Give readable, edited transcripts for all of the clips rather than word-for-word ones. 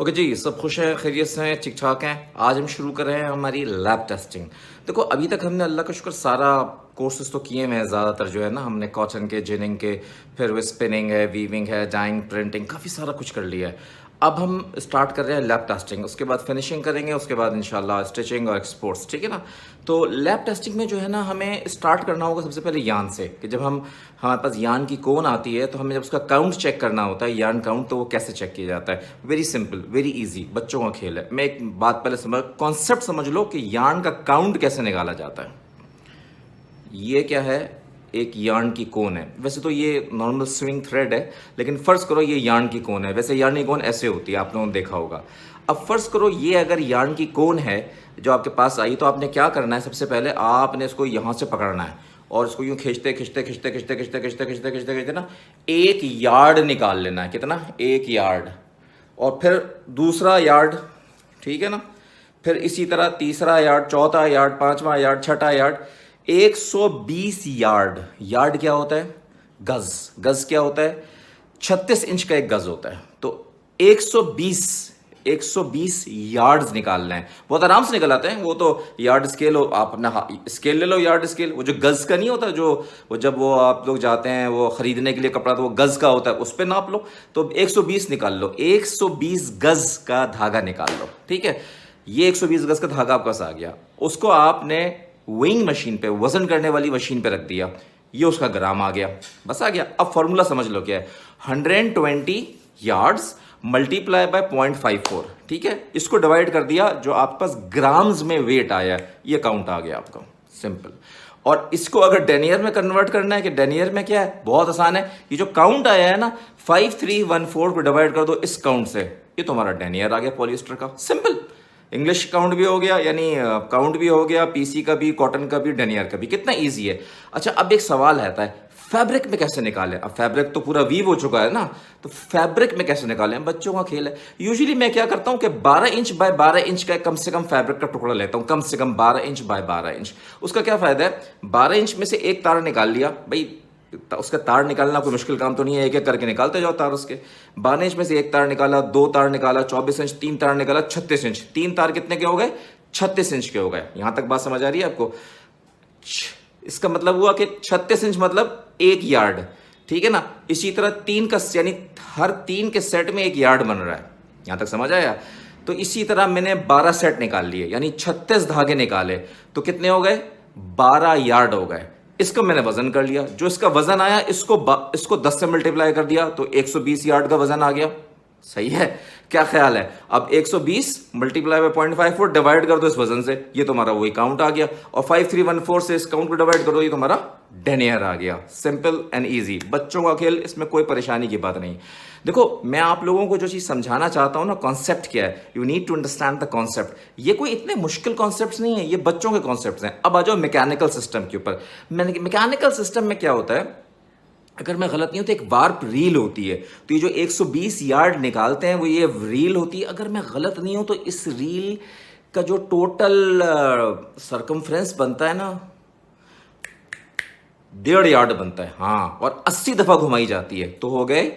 Okay जी, सब खुश हैं, खैरियत से हैं, ठीक ठाक हैं। आज हम शुरू कर रहे हैं हमारी लैब टेस्टिंग। देखो, अभी तक हमने अल्लाह का शुक्र सारा कोर्सेज तो किए हुए हैं, ज़्यादातर जो है ना हमने कॉटन के, जिनिंग के, फिर वो स्पिनिंग है, वीविंग है, डाइंग, प्रिंटिंग, काफ़ी सारा कुछ कर लिया है। अब हम स्टार्ट कर रहे हैं लैब टेस्टिंग, उसके बाद फिनिशिंग करेंगे, उसके बाद इंशाल्लाह स्टिचिंग और एक्सपोर्ट्स, ठीक है ना। तो लैब टेस्टिंग में जो है ना हमें स्टार्ट करना होगा सबसे पहले यान से, कि जब हमारे पास यान की कोन आती है तो हमें जब उसका काउंट चेक करना होता है, यान काउंट, तो वो कैसे चेक किया जाता है। वेरी सिंपल, वेरी इजी, बच्चों का खेल है। मैं एक बात पहले कॉन्सेप्ट समझ लो कि यान का काउंट कैसे निकाला जाता है। ये क्या है? एक यार्न की कोन है। वैसे तो ये नॉर्मल स्विंग थ्रेड है, लेकिन फर्ज करो ये यार्न की कोन है। वैसे यार्न की कोन ऐसे होती है, आप लोगों ने देखा होगा। अब फर्ज करो ये अगर यार्न की कोन है जो आपके पास आई, तो आपने क्या करना है? सबसे पहले आपने इसको यहाँ से पकड़ना है और इसको यूँ खींचते खींचते खींचते खींचते खींचते खींचते खींचते खींचते खींचते ना 1 यार्ड निकाल लेना है। कितना? 1 यार्ड। और फिर दूसरा यार्ड, ठीक है ना। फिर इसी तरह तीसरा यार्ड, चौथा यार्ड, पांचवा यार्ड, छठा यार्ड। 120 यार्ड। यार्ड क्या होता है? गज। गज क्या होता है? 36 इंच का एक गज होता है। तो 120 यार्ड्स निकालना है। बहुत आराम से निकल आते हैं वो तो। यार्ड स्केल हो, आप अपना स्केल ले लो, यार्ड स्केल, वो जो गज का नहीं होता, जो वो जब वो आप लोग जाते हैं वो खरीदने के लिए कपड़ा, तो वो गज का होता है, उस पर नाप लो। तो 120 निकाल लो, 120 गज का धागा निकाल लो, ठीक है। ये 120 गज का धागा आपके पास आ गया। उसको आपने वेइंग मशीन पे, वजन करने वाली मशीन पे रख दिया। ये उसका ग्राम आ गया, बस आ गया। अब फॉर्मूला समझ लो क्या है। 120 यार्ड्स मल्टीप्लाई बाय 0.54, ठीक है। इसको डिवाइड कर दिया, जो आपके पास ग्राम्स में वेट आया, ये काउंट आ गया आपका। सिंपल। और इसको अगर डेनियर में कन्वर्ट करना है, कि डेनियर में क्या है, बहुत आसान है। ये जो काउंट आया है ना 5314 को डिवाइड कर दो इस काउंट से, ये तो हमारा डेनियर आ गया पॉलिएस्टर का। सिंपल। इंग्लिश काउंट भी हो गया, यानी काउंट भी हो गया, पीसी का भी, कॉटन का भी, डेनियर का भी। कितना इजी है। अच्छा, अब एक सवाल आता है, फैब्रिक में कैसे निकालें? अब फैब्रिक तो पूरा वीव हो चुका है ना, तो फैब्रिक में कैसे निकालें? बच्चों का खेल है। यूजुअली मैं क्या करता हूं कि 12 इंच बाय 12 इंच का कम से कम फैब्रिक का टुकड़ा लेता हूं, कम से कम 12 इंच बाय 12 इंच। उसका क्या फायदा है? 12 इंच में से एक तार निकाल लिया भाई, उसका तार निकालना कोई मुश्किल काम तो नहीं है, एक एक करके निकालते जाओ तार उसके। 12 इंच में से एक तार निकाला, 2 तार निकाला, 24 इंच, 3 तार निकाला, 36 इंच। 3 तार कितने के हो गए? 36 इंच के हो गए। यहां तक बात समझ आ रही है आपको? इसका मतलब हुआ कि 36 इंच मतलब 1 यार्ड, ठीक है ना। इसी तरह 3 का, यानी हर 3 के सेट में 1 यार्ड बन रहा है। यहां तक समझ आया? तो इसी तरह मैंने 12 सेट निकाल लिए, यानी 36 धागे निकाले, तो कितने हो गए? 12 यार्ड हो गए। इसका मैंने वजन कर लिया, जो इसका वजन आया इसको 10 से मल्टीप्लाई कर दिया, तो 120 यार्ड का वजन आ गया। सही है? क्या ख्याल है? अब 120 मल्टीप्लाई बाय 0.54 डिवाइड कर दो इस वजन से, ये तुम्हारा वही काउंट आ गया। और 5314 से इस काउंट को डिवाइड कर दो, ये तुम्हारा डेनियर आ गया। सिंपल एंड इजी, बच्चों का खेल, इसमें कोई परेशानी की बात नहीं। देखो, मैं आप लोगों को जो चीज समझाना चाहता हूं ना, कॉन्सेप्ट क्या है, you need to understand the concept. ये कोई इतने मुश्किल कॉन्सेप्ट्स नहीं है, ये बच्चों के कॉन्सेप्ट्स हैं। अब आ जाओ मैकेनिकल सिस्टम के ऊपर। मैकेनिकल सिस्टम में क्या होता है, अगर मैं गलत नहीं हूं तो एक वार्प रील होती है। तो ये जो 120 यार्ड निकालते हैं वो ये रील होती है। अगर मैं गलत नहीं हूं तो इस रील का जो टोटल सरकमफ्रेंस बनता है ना, 1.5 यार्ड बनता है। हाँ, और 80 दफा घुमाई जाती है, तो हो गए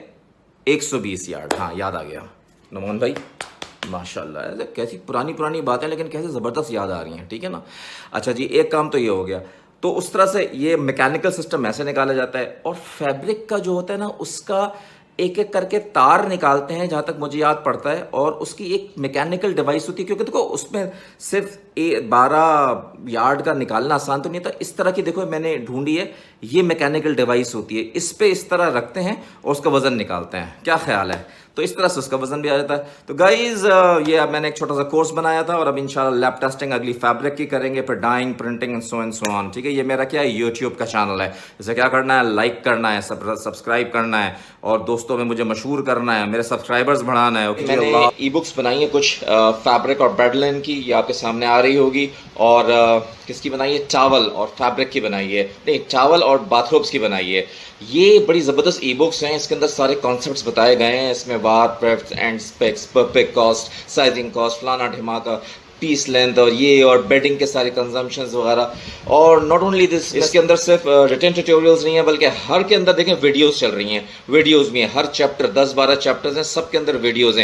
120 यार्ड। हाँ, याद आ गया नमोन भाई, माशाल्लाह। ऐसे कैसी पुरानी पुरानी बातें, लेकिन कैसे ज़बरदस्त याद आ रही हैं, ठीक है ना। अच्छा जी, एक काम तो ये हो गया। तो उस तरह से ये मैकेनिकल सिस्टम ऐसे निकाला जाता है। और फैब्रिक का जो होता है ना, उसका एक एक करके तार निकालते हैं, जहाँ तक मुझे याद पड़ता है। और उसकी एक मैकेनिकल डिवाइस होती है, क्योंकि देखो उसमें सिर्फ 12 यार्ड का निकालना आसान तो नहीं था। इस तरह की, देखो मैंने ढूंढी है, ये मैकेनिकल डिवाइस होती है। इस पे इस तरह रखते हैं और उसका वजन निकालते हैं। क्या ख्याल है? तो इस तरह से उसका वजन भी आ जाता है। तो गाइज, ये अब मैंने एक छोटा सा कोर्स बनाया था, और अब इंशाल्लाह लैब टेस्टिंग अगली फैब्रिक की करेंगे, फिर dyeing, printing and so on, ठीक है। ये मेरा क्या है, यूट्यूब का चैनल है। इसे क्या करना है, लाइक करना है, सब्सक्राइब करना है, और दोस्तों में मुझे मशहूर करना है, मेरे सब्सक्राइबर्स बढ़ाना है। मैंने ई बुक्स बनाई है कुछ, फैब्रिक और बेडलिन की, ये आपके सामने आ रही होगी। और किसकी बनाई है? टावल और फैब्रिक की बनाई है, नहीं, टावल और बाथरोब्स की बनाई है। ये बड़ी ज़बरदस्त ई बुक्स हैं, इसके अंदर सारे कॉन्सेप्ट्स बताए गए हैं। इसमें वार, प्रेफ्ट and specs, perfect cost, sizing cost, फलाना ढिमाका, पीस लेंथ, और ये और बेडिंग के सारे कंजम्पशंस वगैरह। और नॉट ओनली दिस, इसके अंदर सिर्फ रिटन ट्यूटोरियल्स नहीं है, बल्कि हर के अंदर देखें वीडियोस चल रही हैं। वीडियोस भी हैं, हर चैप्टर 10-12 चैप्टर्स हैं, सबके अंदर वीडियोस हैं।